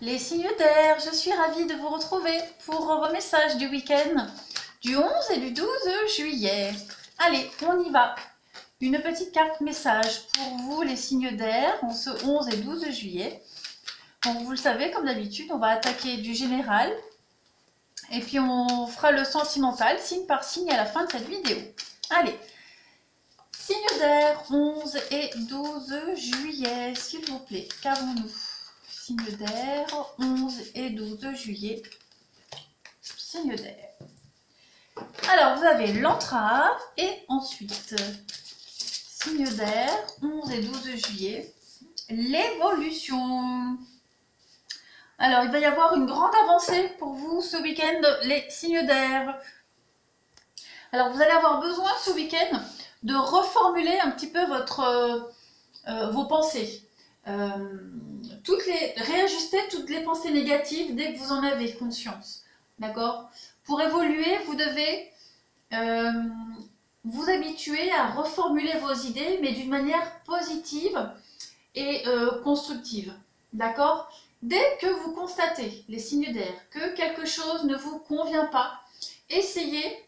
Les signes d'air, je suis ravie de vous retrouver pour vos messages du week-end du 11 et du 12 juillet. Allez, on y va. Une petite carte message pour vous les signes d'air en ce 11 et 12 juillet. Donc vous le savez, comme d'habitude, on va attaquer du général et puis on fera le sentimental signe par signe à la fin de cette vidéo. Allez, signes d'air 11 et 12 juillet, s'il vous plaît, qu'avons-nous? Signe d'air, 11 et 12 juillet, signe d'air. Alors, vous avez l'entrave et ensuite, signe d'air, 11 et 12 juillet, l'évolution. Alors, il va y avoir une grande avancée pour vous ce week-end, les signes d'air. Alors, vous allez avoir besoin ce week-end de reformuler un petit peu vos pensées. Réajuster toutes les pensées négatives dès que vous en avez conscience. D'accord? Pour évoluer, vous devez vous habituer à reformuler vos idées, mais d'une manière positive et constructive. D'accord? Dès que vous constatez, les signes d'air, que quelque chose ne vous convient pas, essayez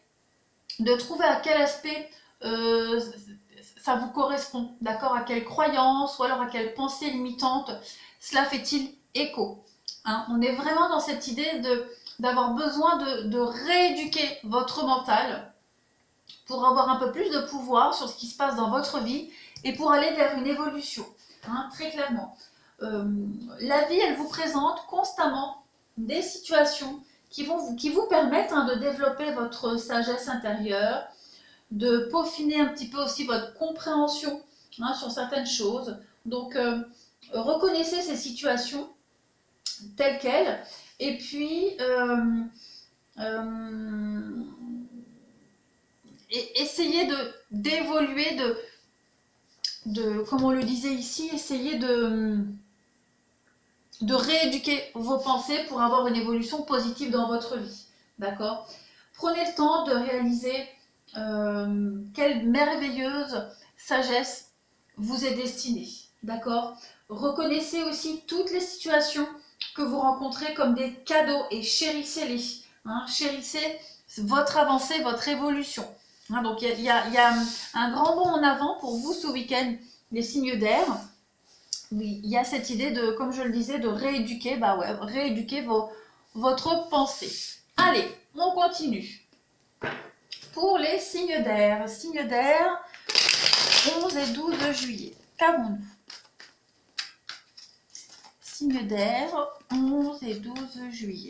de trouver à quel aspect ça vous correspond, d'accord? À quelle croyance ou alors à quelle pensée limitante cela fait-il écho, hein? On est vraiment dans cette idée d'avoir besoin de rééduquer votre mental pour avoir un peu plus de pouvoir sur ce qui se passe dans votre vie et pour aller vers une évolution, hein, très clairement. La vie, elle vous présente constamment des situations qui vous permettent, hein, de développer votre sagesse intérieure, de peaufiner un petit peu aussi votre compréhension, hein, sur certaines choses. Donc, reconnaissez ces situations telles quelles et puis essayez d'évoluer, comme on le disait ici, essayez de rééduquer vos pensées pour avoir une évolution positive dans votre vie. D'accord? Prenez le temps de réaliser quelle merveilleuse sagesse vous est destinée. D'accord? Reconnaissez aussi toutes les situations que vous rencontrez comme des cadeaux et chérissez-les. Hein? Chérissez votre avancée, votre évolution. Hein? Donc il y a un grand bond en avant pour vous ce week-end, les signes d'air. Oui, il y a cette idée de, comme je le disais, de rééduquer, rééduquer votre pensée. Allez, on continue. Pour les signes d'air, 11 et 12 juillet, qu'avons-nous? Signe d'air, 11 et 12 juillet.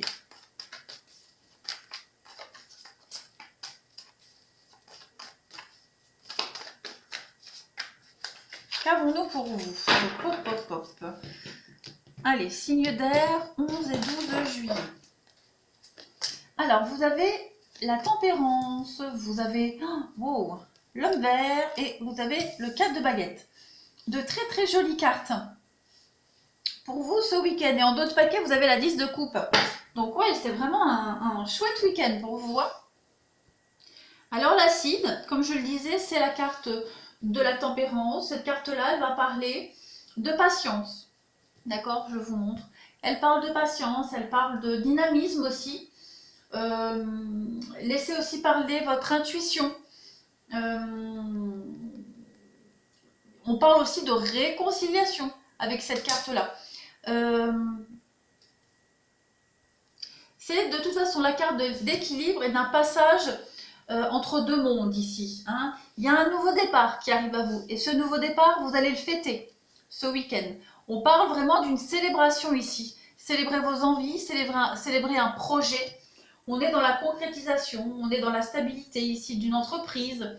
Qu'avons-nous pour vous? Allez, signe d'air, 11 et 12 juillet. Alors, vous avez la tempérance, vous avez l'homme vert et vous avez le 4 de baguette. De très très jolies cartes pour vous ce week-end. Et en d'autres paquets, vous avez la 10 de coupe. Donc ouais, c'est vraiment un chouette week-end pour vous. Hein. Alors l'acide, comme je le disais, c'est la carte de la tempérance. Cette carte-là, elle va parler de patience. D'accord? Je vous montre. Elle parle de patience, elle parle de dynamisme aussi. Laissez aussi parler votre intuition. On parle aussi de réconciliation avec cette carte-là. C'est de toute façon la carte d'équilibre et d'un passage entre deux mondes ici. Hein. Il y a un nouveau départ qui arrive à vous. Et ce nouveau départ, vous allez le fêter ce week-end. On parle vraiment d'une célébration ici. Célébrer vos envies, célébrer un projet. On est dans la concrétisation, on est dans la stabilité ici d'une entreprise,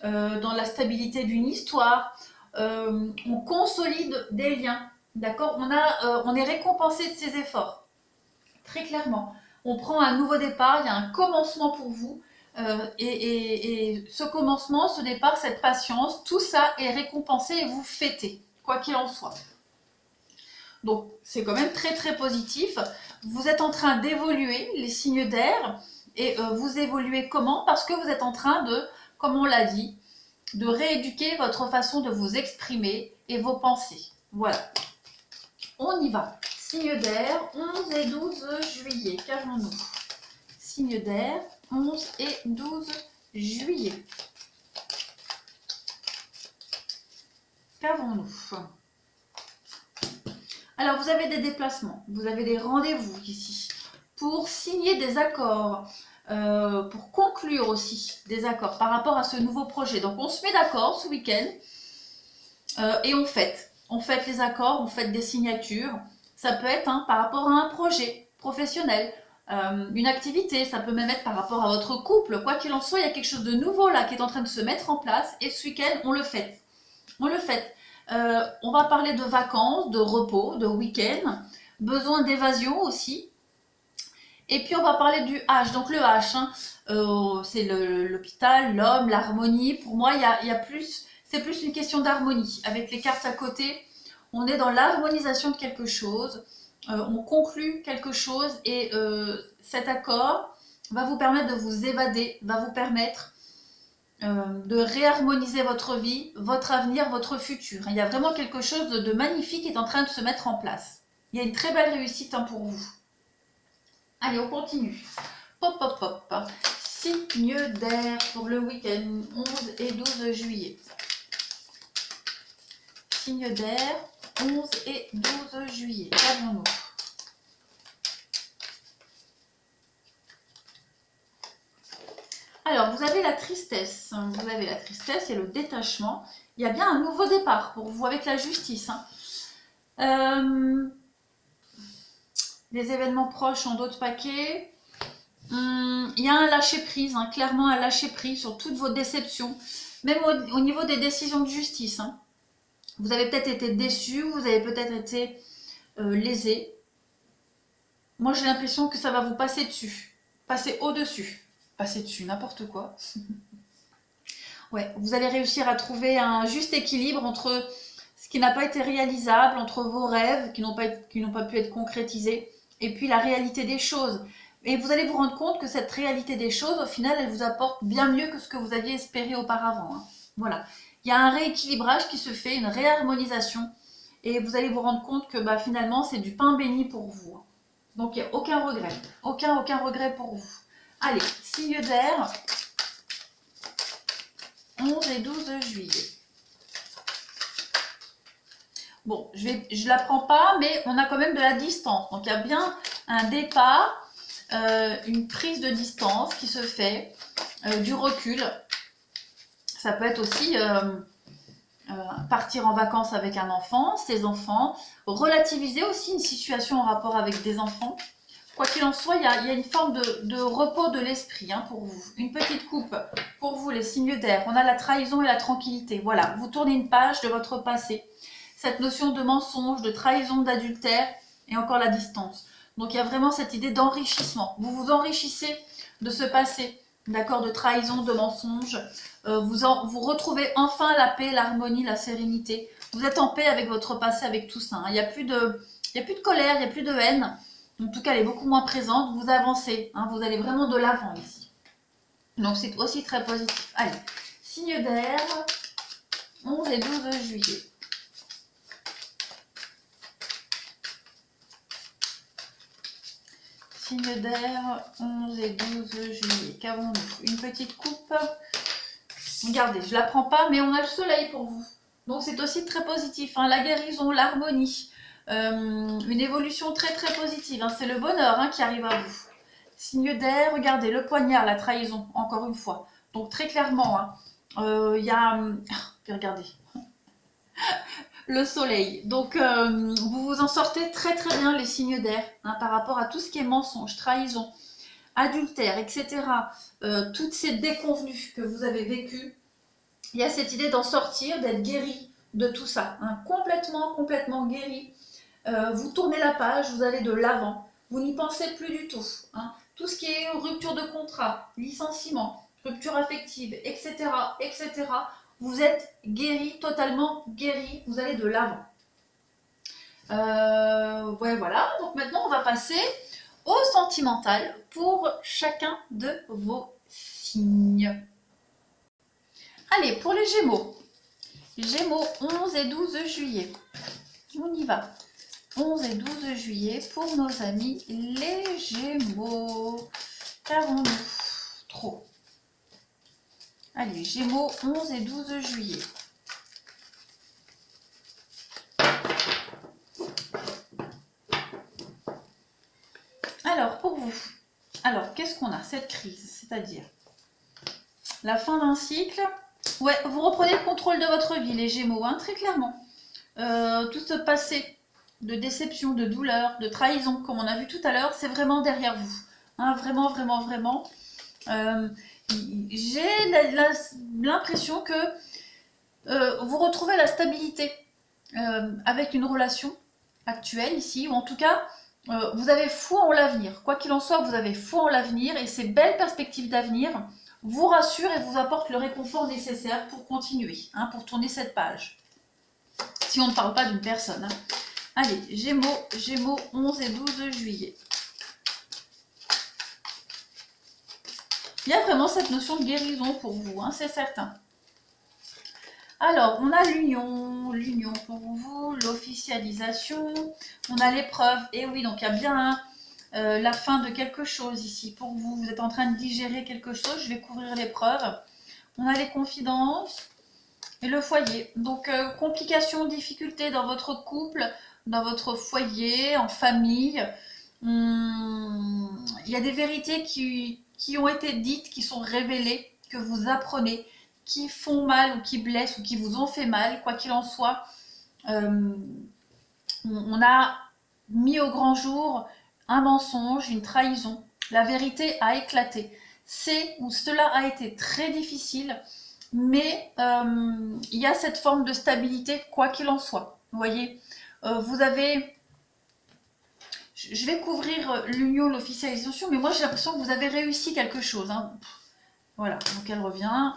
dans la stabilité d'une histoire. On consolide des liens. D'accord? On est récompensé de ses efforts. Très clairement. On prend un nouveau départ, il y a un commencement pour vous. Et ce commencement, ce départ, cette patience, tout ça est récompensé et vous fêtez, quoi qu'il en soit. Donc, c'est quand même très très positif. Vous êtes en train d'évoluer, les signes d'air, et vous évoluez comment? Parce que vous êtes en train de, comme on l'a dit, de rééduquer votre façon de vous exprimer et vos pensées. Voilà. On y va. Signe d'air, 11 et 12 juillet. Qu'avons-nous? Signe d'air, 11 et 12 juillet. Qu'avons-nous? Alors, vous avez des déplacements, vous avez des rendez-vous ici pour signer des accords, pour conclure aussi des accords par rapport à ce nouveau projet. Donc, on se met d'accord ce week-end et on fête. On fête les accords, on fête des signatures. Ça peut être par rapport à un projet professionnel, une activité, ça peut même être par rapport à votre couple. Quoi qu'il en soit, il y a quelque chose de nouveau là qui est en train de se mettre en place et ce week-end, on le fête. On le fête. On va parler de vacances, de repos, de week-end, besoin d'évasion aussi. Et puis on va parler du H. Donc le H, c'est l'hôpital, l'homme, l'harmonie. Pour moi, c'est plus une question d'harmonie. Avec les cartes à côté, on est dans l'harmonisation de quelque chose. On conclut quelque chose et cet accord va vous permettre de vous évader, va vous permettre de réharmoniser votre vie, votre avenir, votre futur. Il y a vraiment quelque chose de magnifique qui est en train de se mettre en place. Il y a une très belle réussite pour vous. Allez, on continue. Pop, pop, pop. Signe d'air pour le week-end 11 et 12 juillet. Signe d'air 11 et 12 juillet. Qu'avons-nous? Alors, vous avez la tristesse. Vous avez la tristesse et le détachement. Il y a bien un nouveau départ pour vous avec la justice. Les événements proches en d'autres paquets. Il y a un lâcher-prise, clairement un lâcher-prise sur toutes vos déceptions. Même au niveau des décisions de justice. Vous avez peut-être été déçu, vous avez peut-être été lésé. Moi, j'ai l'impression que ça va vous passer dessus. Passer au-dessus. Passer dessus, n'importe quoi. Ouais, vous allez réussir à trouver un juste équilibre entre ce qui n'a pas été réalisable, entre vos rêves qui n'ont pas pu être concrétisés, et puis la réalité des choses. Et vous allez vous rendre compte que cette réalité des choses, au final, elle vous apporte bien mieux que ce que vous aviez espéré auparavant. Voilà. Il y a un rééquilibrage qui se fait, une réharmonisation, et vous allez vous rendre compte que finalement, c'est du pain béni pour vous. Donc, il n'y a aucun regret. Aucun regret pour vous. Allez, signe d'air, 11 et 12 juillet. Bon, je ne la prends pas, mais on a quand même de la distance. Donc, il y a bien un départ, une prise de distance qui se fait, du recul. Ça peut être aussi partir en vacances avec un enfant, ses enfants, relativiser aussi une situation en rapport avec des enfants. Quoi qu'il en soit, il y a une forme de repos de l'esprit pour vous. Une petite coupe pour vous, les signes d'air. On a la trahison et la tranquillité. Voilà, vous tournez une page de votre passé. Cette notion de mensonge, de trahison, d'adultère et encore la distance. Donc il y a vraiment cette idée d'enrichissement. Vous vous enrichissez de ce passé, d'accord, de trahison, de mensonge. Vous retrouvez enfin la paix, l'harmonie, la sérénité. Vous êtes en paix avec votre passé, avec tout ça. Il n'y a plus de colère, il n'y a plus de haine. En tout cas, elle est beaucoup moins présente. Vous avancez, vous allez vraiment de l'avant ici. Donc, c'est aussi très positif. Allez, signe d'air, 11 et 12 juillet. Signe d'air, 11 et 12 juillet. Qu'avons-nous? Une petite coupe. Regardez, je ne la prends pas, mais on a le soleil pour vous. Donc, c'est aussi très positif. La guérison, l'harmonie. Une évolution très très positive, c'est le bonheur qui arrive à vous. Signe d'air, regardez le poignard, la trahison, encore une fois. Donc très clairement, il y a, regardez, le soleil. Donc vous vous en sortez très très bien les signes d'air par rapport à tout ce qui est mensonge, trahison, adultère, etc. Toutes ces déconvenues que vous avez vécues, il y a cette idée d'en sortir, d'être guéri de tout ça, complètement guéri. Vous tournez la page, vous allez de l'avant, vous n'y pensez plus du tout. Tout ce qui est rupture de contrat, licenciement, rupture affective, etc., vous êtes guéri, totalement guéri, vous allez de l'avant. Ouais, voilà, donc maintenant on va passer au sentimental pour chacun de vos signes. Allez, pour les Gémeaux. Gémeaux, 11 et 12 juillet. On y va. 11 et 12 juillet pour nos amis les Gémeaux. Qu'avons-nous? Trop. Allez, Gémeaux, 11 et 12 juillet. Alors, pour vous, alors, qu'est-ce qu'on a? Cette crise, c'est-à-dire la fin d'un cycle. Ouais, vous reprenez le contrôle de votre vie, les Gémeaux, hein, très clairement. Tout ce passé de déception, de douleur, de trahison, comme on a vu tout à l'heure, c'est vraiment derrière vous. Hein, vraiment, vraiment, vraiment. J'ai l'impression que vous retrouvez la stabilité avec une relation actuelle ici, ou en tout cas, vous avez foi en l'avenir. Quoi qu'il en soit, vous avez foi en l'avenir et ces belles perspectives d'avenir vous rassurent et vous apportent le réconfort nécessaire pour continuer, hein, pour tourner cette page. Si on ne parle pas d'une personne. Hein. Allez, Gémeaux, 11 et 12 juillet. Il y a vraiment cette notion de guérison pour vous, hein, c'est certain. Alors, on a l'union pour vous, l'officialisation, on a l'épreuve, et oui, donc il y a bien la fin de quelque chose ici pour vous, vous êtes en train de digérer quelque chose, je vais couvrir l'épreuve. On a les confidences et le foyer, donc complications, difficultés dans votre couple, dans votre foyer, en famille. Il y a des vérités qui ont été dites, qui sont révélées, que vous apprenez, qui font mal ou qui blessent ou qui vous ont fait mal, quoi qu'il en soit. On a mis au grand jour un mensonge, une trahison. La vérité a éclaté. C'est ou cela a été très difficile, mais il y a cette forme de stabilité, quoi qu'il en soit. Vous voyez, vous avez... Je vais couvrir l'union, l'officialisation, mais moi j'ai l'impression que vous avez réussi quelque chose. Hein. Voilà, donc elle revient.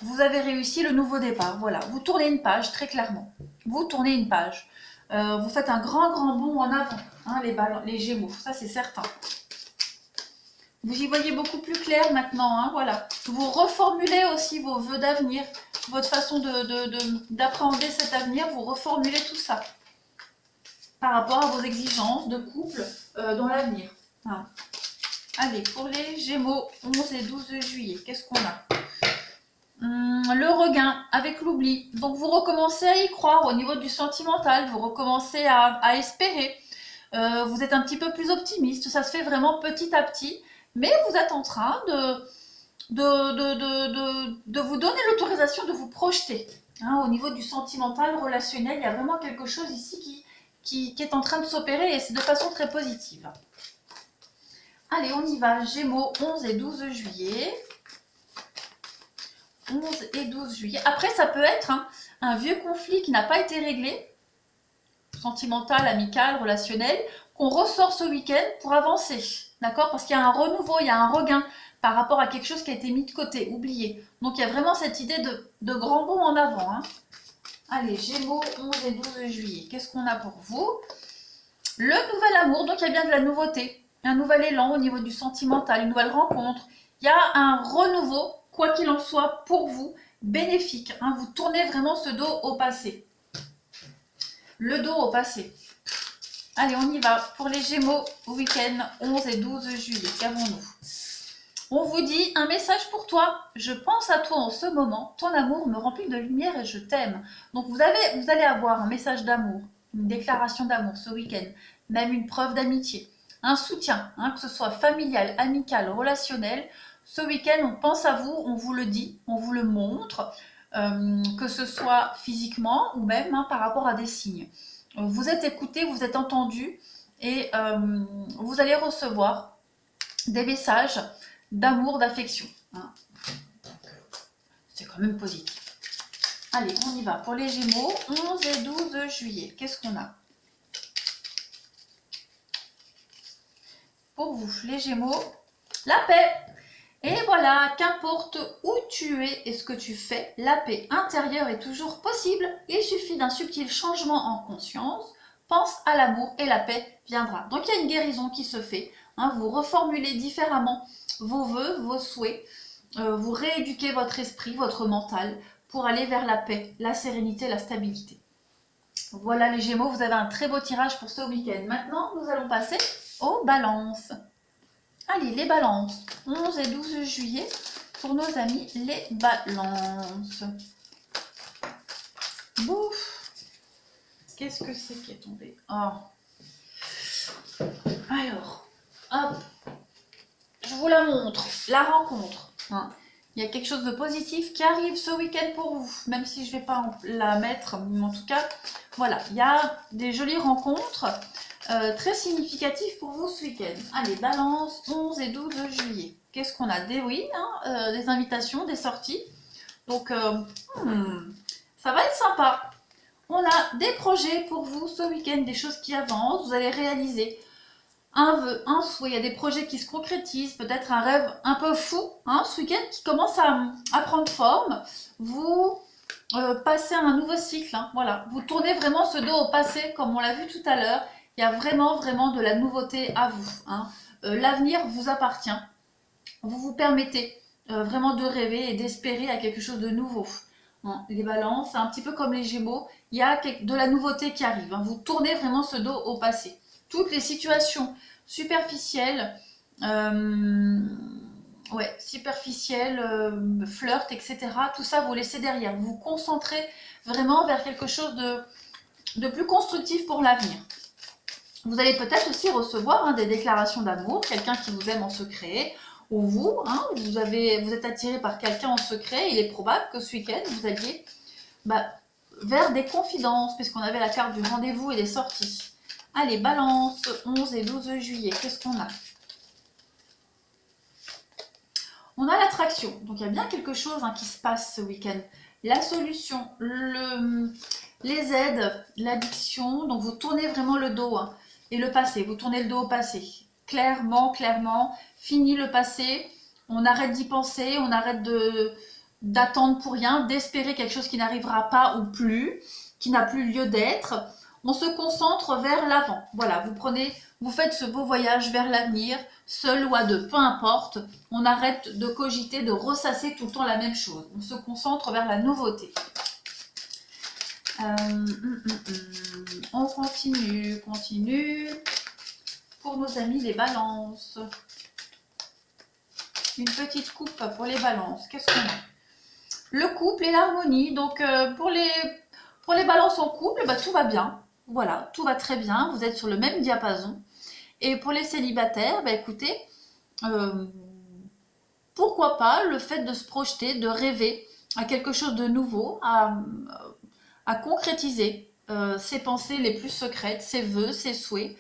Vous avez réussi le nouveau départ. Voilà, vous tournez une page, très clairement. Vous tournez une page. Vous faites un grand bond en avant, hein, les Gémeaux, ça c'est certain. Vous y voyez beaucoup plus clair maintenant, hein, voilà. Vous reformulez aussi vos vœux d'avenir, votre façon d'appréhender cet avenir, vous reformulez tout ça par rapport à vos exigences de couple dans l'avenir. Voilà. Allez, pour les Gémeaux, 11 et 12 juillet, qu'est-ce qu'on a? Le regain avec l'oubli. Donc vous recommencez à y croire au niveau du sentimental, vous recommencez à espérer. Vous êtes un petit peu plus optimiste, ça se fait vraiment petit à petit, mais vous êtes en train de vous donner l'autorisation de vous projeter. Hein, au niveau du sentimental, relationnel, il y a vraiment quelque chose ici qui est en train de s'opérer et c'est de façon très positive. Allez, on y va. Gémeaux, 11 et 12 juillet. 11 et 12 juillet. Après, ça peut être un vieux conflit qui n'a pas été réglé, sentimental, amical, relationnel, qu'on ressort ce week-end pour avancer. D'accord? Parce qu'il y a un renouveau, il y a un regain par rapport à quelque chose qui a été mis de côté, oublié. Donc, il y a vraiment cette idée de grand bond en avant. Hein. Allez, Gémeaux, 11 et 12 juillet. Qu'est-ce qu'on a pour vous? Le nouvel amour, donc il y a bien de la nouveauté. Un nouvel élan au niveau du sentimental, une nouvelle rencontre. Il y a un renouveau, quoi qu'il en soit, pour vous, bénéfique. Hein. Vous tournez vraiment ce dos au passé. Le dos au passé. Allez, on y va. Pour les Gémeaux, week-end 11 et 12 juillet, qu'avons-nous? On vous dit un message pour toi. Je pense à toi en ce moment. Ton amour me remplit de lumière et je t'aime. Donc vous allez avoir un message d'amour, une déclaration d'amour ce week-end, même une preuve d'amitié, un soutien, hein, que ce soit familial, amical, relationnel. Ce week-end, on pense à vous, on vous le dit, on vous le montre, que ce soit physiquement ou même par rapport à des signes. Vous êtes écouté, vous êtes entendu et vous allez recevoir des messages d'amour, d'affection. Hein. C'est quand même positif. Allez, on y va. Pour les Gémeaux, 11 et 12 juillet, qu'est-ce qu'on a? Pour vous, les Gémeaux, la paix. Et voilà, qu'importe où tu es et ce que tu fais, la paix intérieure est toujours possible. Il suffit d'un subtil changement en conscience. Pense à l'amour et la paix viendra. Donc il y a une guérison qui se fait. Hein, vous reformulez différemment vos vœux, vos souhaits. Vous rééduquez votre esprit, votre mental pour aller vers la paix, la sérénité, la stabilité. Voilà les Gémeaux, vous avez un très beau tirage pour ce week-end. Maintenant, nous allons passer aux balances. Allez, les balances, 11 et 12 juillet, pour nos amis les balances. Bouf. Qu'est-ce que c'est qui est tombé? Oh. Alors, hop, je vous la montre, la rencontre. Hein. Il y a quelque chose de positif qui arrive ce week-end pour vous, même si je ne vais pas la mettre, mais en tout cas, voilà, il y a des jolies rencontres très significatives pour vous ce week-end. Allez, balance, 11 et 12 juillet. Qu'est-ce qu'on a? Des invitations, des sorties. Donc, ça va être sympa. On a des projets pour vous ce week-end, des choses qui avancent, vous allez réaliser un vœu, un souhait, il y a des projets qui se concrétisent, peut-être un rêve un peu fou, hein, ce week-end qui commence à prendre forme. Vous passez à un nouveau cycle, hein, voilà. Vous tournez vraiment ce dos au passé, comme on l'a vu tout à l'heure. Il y a vraiment de la nouveauté à vous. Hein. L'avenir vous appartient. Vous vous permettez vraiment de rêver et d'espérer à quelque chose de nouveau. Hein. Les balances, c'est un petit peu comme les Gémeaux, il y a de la nouveauté qui arrive. Hein. Vous tournez vraiment ce dos au passé. Toutes les situations superficielles, flirt, etc. Tout ça, vous laissez derrière. Vous vous concentrez vraiment vers quelque chose de plus constructif pour l'avenir. Vous allez peut-être aussi recevoir des déclarations d'amour, quelqu'un qui vous aime en secret, ou vous, vous êtes attiré par quelqu'un en secret. Il est probable que ce week-end, vous alliez vers des confidences, puisqu'on avait la carte du rendez-vous et des sorties. Allez, balance, 11 et 12 juillet, qu'est-ce qu'on a? On a l'attraction, donc il y a bien quelque chose qui se passe ce week-end. La solution, les aides, l'addiction, donc vous tournez vraiment le dos et le passé, vous tournez le dos au passé. Clairement, fini le passé, on arrête d'y penser, on arrête d'attendre pour rien, d'espérer quelque chose qui n'arrivera pas ou plus, qui n'a plus lieu d'être. On se concentre vers l'avant. Voilà, vous faites ce beau voyage vers l'avenir, seul ou à deux, peu importe. On arrête de cogiter, de ressasser tout le temps la même chose. On se concentre vers la nouveauté. On continue. Pour nos amis les balances. Une petite coupe pour les balances. Qu'est-ce qu'on a? Le couple et l'harmonie. Donc pour les balances en couple, tout va bien. Voilà, tout va très bien, vous êtes sur le même diapason. Et pour les célibataires, écoutez, pourquoi pas le fait de se projeter, de rêver à quelque chose de nouveau, à concrétiser ses pensées les plus secrètes, ses vœux, ses souhaits.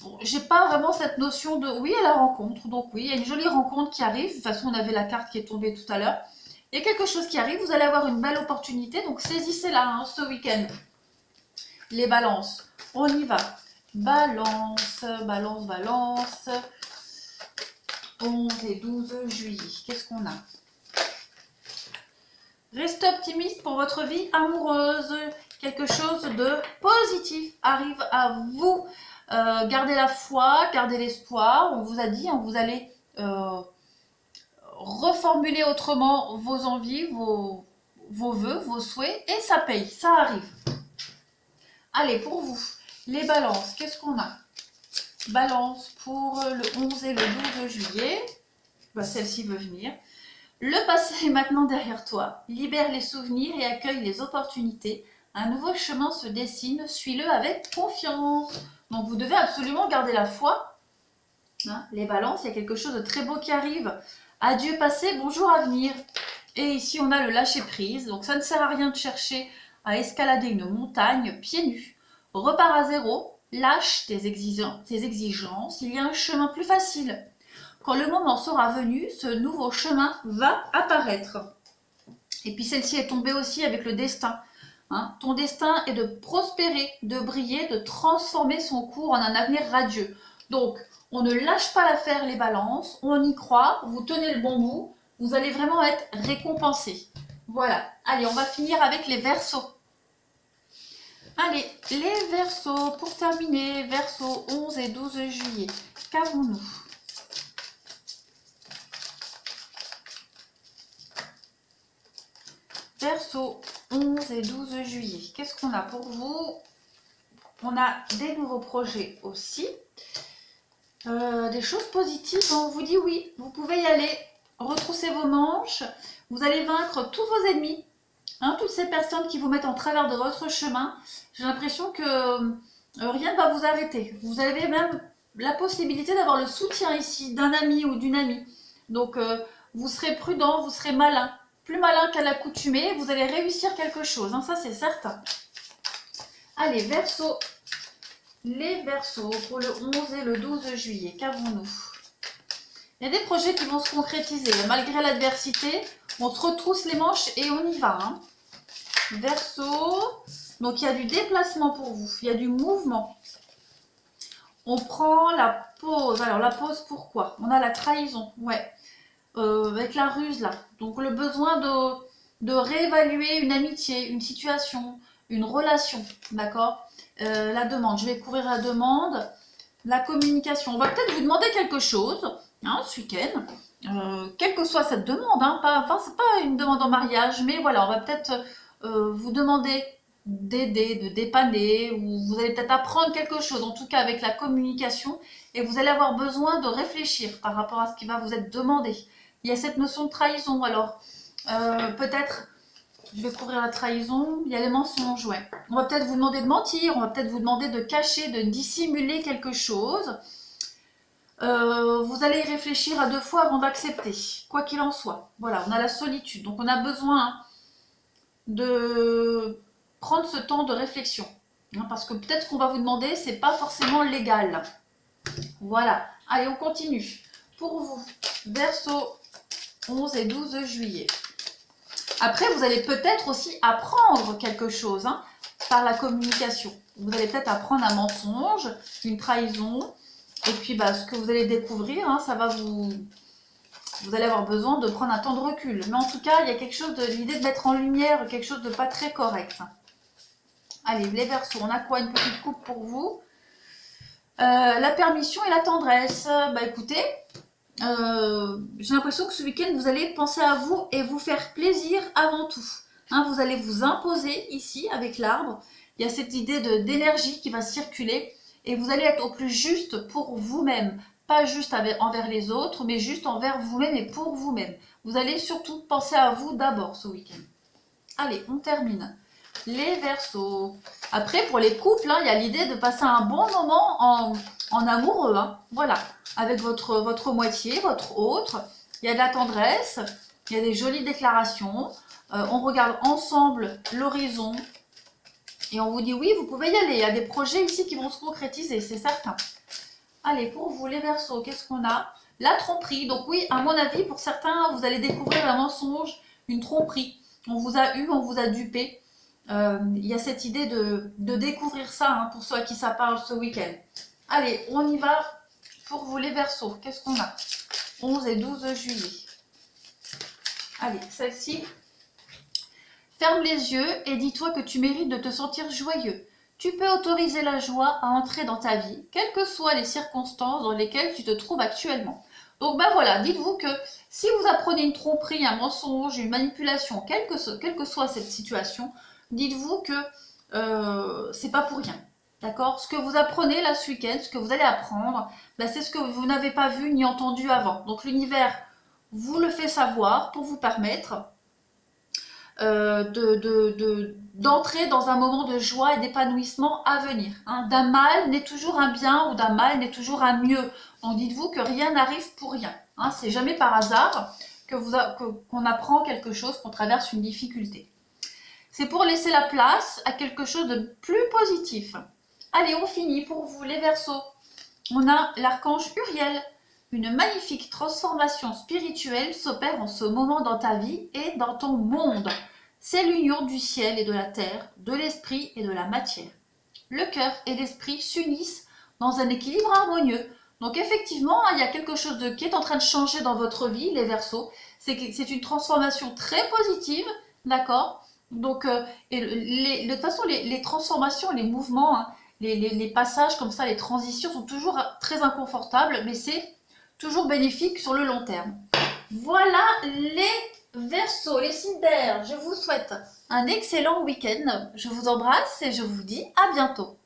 Bon, j'ai pas vraiment cette notion de oui à la rencontre, donc oui, il y a une jolie rencontre qui arrive. De toute façon, on avait la carte qui est tombée tout à l'heure. Il y a quelque chose qui arrive, vous allez avoir une belle opportunité, donc saisissez-la ce week-end. Les balances, on y va. Balance. 11 et 12 juillet. Qu'est-ce qu'on a? Restez optimiste pour votre vie amoureuse. Quelque chose de positif arrive à vous. Gardez la foi, gardez l'espoir. On vous a dit, vous allez reformuler autrement vos envies, vos vœux, vos souhaits. Et ça paye, ça arrive. Allez, pour vous, les balances, qu'est-ce qu'on a? Balance pour le 11 et le 12 juillet. Celle-ci veut venir. Le passé est maintenant derrière toi. Libère les souvenirs et accueille les opportunités. Un nouveau chemin se dessine. Suis-le avec confiance. Donc, vous devez absolument garder la foi. Les balances, il y a quelque chose de très beau qui arrive. Adieu passé, bonjour avenir. Et ici, on a le lâcher-prise. Donc, ça ne sert à rien de chercher à escalader une montagne pieds nus. Repars à zéro, lâche tes exigences, il y a un chemin plus facile. Quand le moment sera venu, ce nouveau chemin va apparaître. Et puis celle-ci est tombée aussi avec le destin. Ton destin est de prospérer, de briller, de transformer son cours en un avenir radieux. Donc, on ne lâche pas l'affaire les balances, on y croit, vous tenez le bon bout, vous allez vraiment être récompensé. Voilà, allez, on va finir avec les Verseaux. Allez, les Verseaux, pour terminer, Verseaux 11 et 12 juillet. Qu'avons-nous? Verseau, 11 et 12 juillet. Qu'est-ce qu'on a pour vous? On a des nouveaux projets aussi. Des choses positives. On vous dit oui, vous pouvez y aller. Retroussez vos manches. Vous allez vaincre tous vos ennemis. Hein, toutes ces personnes qui vous mettent en travers de votre chemin. J'ai l'impression que rien ne va vous arrêter. Vous avez même la possibilité d'avoir le soutien ici d'un ami ou d'une amie. Donc, vous serez prudent, vous serez malin. Plus malin qu'à l'accoutumée, vous allez réussir quelque chose. Hein, ça, c'est certain. Allez, Verseau. Les Verseaux pour le 11 et le 12 juillet. Qu'avons-nous? Il y a des projets qui vont se concrétiser. Malgré l'adversité, on se retrousse les manches et on y va. Hein. Verseau. Donc, il y a du déplacement pour vous. Il y a du mouvement. On prend la pause. Alors, la pause, pourquoi? On a la trahison. Ouais. Avec la ruse, là. Donc, le besoin de réévaluer une amitié, une situation, une relation. D'accord? La demande. Je vais couvrir la demande. La communication. On va peut-être vous demander quelque chose, hein, ce week-end. Quelle que soit cette demande. Hein, c'est pas une demande en mariage, mais voilà, on va peut-être vous demander d'aider, de dépanner, ou vous allez peut-être apprendre quelque chose, en tout cas avec la communication, et vous allez avoir besoin de réfléchir par rapport à ce qui va vous être demandé. Il y a cette notion de trahison, alors peut-être, je vais couvrir la trahison, il y a les mensonges, ouais. On va peut-être vous demander de mentir, on va peut-être vous demander de cacher, de dissimuler quelque chose. Vous allez y réfléchir à 2 fois avant d'accepter, quoi qu'il en soit. Voilà, on a la solitude, donc on a besoin de prendre ce temps de réflexion. Hein, parce que peut-être qu'on va vous demander, c'est pas forcément légal. Voilà. Allez, on continue. Pour vous, Verseau, 11 et 12 juillet. Après, vous allez peut-être aussi apprendre quelque chose hein, par la communication. Vous allez peut-être apprendre un mensonge, une trahison. Et puis, ce que vous allez découvrir, hein, ça va vous allez avoir besoin de prendre un temps de recul. Mais en tout cas, il y a quelque chose de l'idée de mettre en lumière quelque chose de pas très correct. Allez, les Verseaux, on a quoi? Une petite coupe pour vous. La permission et la tendresse. Écoutez, j'ai l'impression que ce week-end, vous allez penser à vous et vous faire plaisir avant tout. Hein, vous allez vous imposer ici avec l'arbre. Il y a cette idée d'énergie qui va circuler et vous allez être au plus juste pour vous-même. Pas juste envers les autres, mais juste envers vous-même et pour vous-même. Vous allez surtout penser à vous d'abord ce week-end. Allez, on termine. Les Verseaux. Après, pour les couples, hein, il y a l'idée de passer un bon moment en amoureux. Hein. Voilà, avec votre moitié, votre autre. Il y a de la tendresse, il y a des jolies déclarations. On regarde ensemble l'horizon. Et on vous dit oui, vous pouvez y aller. Il y a des projets ici qui vont se concrétiser, c'est certain. Allez, pour vous, les Verseaux, qu'est-ce qu'on a? La tromperie. Donc oui, à mon avis, pour certains, vous allez découvrir un mensonge, une tromperie. On vous a eu, on vous a dupé. Il y a cette idée de découvrir ça hein, pour ceux à qui ça parle ce week-end. Allez, on y va pour vous les Verseaux. Qu'est-ce qu'on a? 11 et 12 juillet. Allez, celle-ci. Ferme les yeux et dis-toi que tu mérites de te sentir joyeux. Tu peux autoriser la joie à entrer dans ta vie, quelles que soient les circonstances dans lesquelles tu te trouves actuellement. Donc voilà, dites-vous que si vous apprenez une tromperie, un mensonge, une manipulation, quelle que soit cette situation, dites-vous que c'est pas pour rien. D'accord? Ce que vous apprenez là ce week-end, ce que vous allez apprendre, c'est ce que vous n'avez pas vu ni entendu avant. Donc l'univers vous le fait savoir pour vous permettre d'entrer dans un moment de joie et d'épanouissement à venir. Hein. D'un mal n'est toujours un bien ou d'un mal n'est toujours un mieux. Donc dites-vous que rien n'arrive pour rien. Hein. C'est jamais par hasard qu'on apprend quelque chose, qu'on traverse une difficulté. C'est pour laisser la place à quelque chose de plus positif. Allez, on finit pour vous les Verseaux. On a l'archange Uriel. Une magnifique transformation spirituelle s'opère en ce moment dans ta vie et dans ton monde. C'est l'union du ciel et de la terre, de l'esprit et de la matière. Le cœur et l'esprit s'unissent dans un équilibre harmonieux. Donc effectivement, il y a quelque chose qui est en train de changer dans votre vie, les Verseaux. C'est une transformation très positive, d'accord? Donc, de toute façon, les transformations, les mouvements, hein, les passages comme ça, les transitions sont toujours très inconfortables, mais c'est toujours bénéfique sur le long terme. Voilà les Verseau, les signes d'air, je vous souhaite un excellent week-end. Je vous embrasse et je vous dis à bientôt.